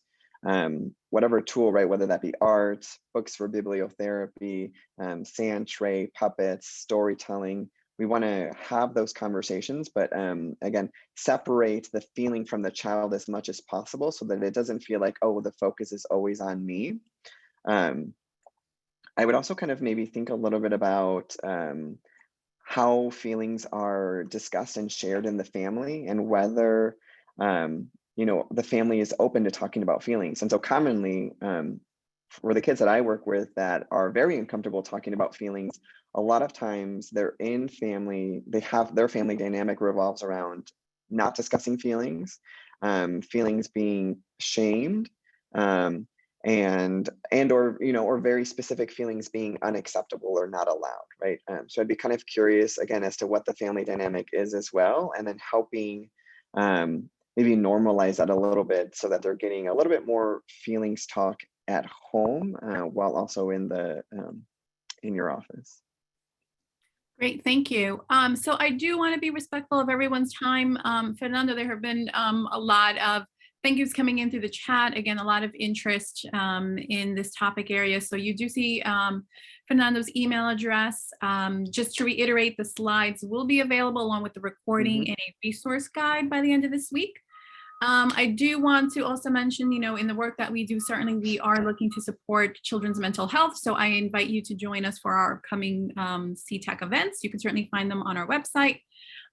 whatever tool, right? Whether that be art, books for bibliotherapy, sand tray, puppets, storytelling. We want to have those conversations, but again, separate the feeling from the child as much as possible so that it doesn't feel like, oh, the focus is always on me. Um, I would also kind of maybe think a little bit about how feelings are discussed and shared in the family, and whether the family is open to talking about feelings. And so commonly, for the kids that I work with that are very uncomfortable talking about feelings, a lot of times they're in family, they have their family dynamic revolves around not discussing feelings, feelings being shamed, um, or very specific feelings being unacceptable or not allowed, right? So I'd be kind of curious again as to what the family dynamic is as well, and then helping maybe normalize that a little bit so that they're getting a little bit more feelings talk at home, while also in your office. Great, thank you. So I do want to be respectful of everyone's time. Fernando, there have been a lot of thank yous coming in through the chat. Again, a lot of interest in this topic area. So you do see Fernando's email address. Just to reiterate, the slides will be available along with the recording Mhm. and a resource guide by the end of this week. I do want to also mention, in the work that we do, certainly we are looking to support children's mental health. So I invite you to join us for our upcoming CTEC events. You can certainly find them on our website.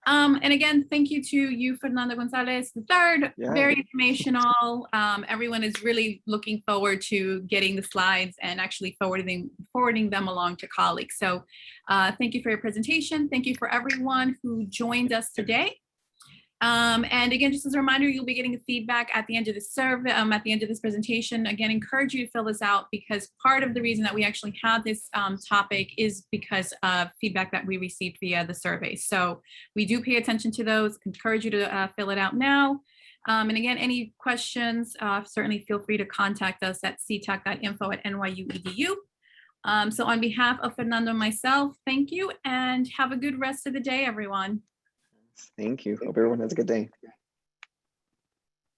And again, thank you to you, Fernando Gonzalez III. Yeah. Very informational. Everyone is really looking forward to getting the slides and actually forwarding them along to colleagues. So thank you for your presentation. Thank you for everyone who joined us today. And again, just as a reminder, you'll be getting feedback at the end of the survey, at the end of this presentation. Again, encourage you to fill this out, because part of the reason that we actually had this topic is because of feedback that we received via the survey. So we do pay attention to those. Encourage you to fill it out now. And again, any questions, certainly feel free to contact us at ctec.info@nyu.edu. So on behalf of Fernando and myself, thank you and have a good rest of the day, everyone. Thank you. Hope everyone has a good day.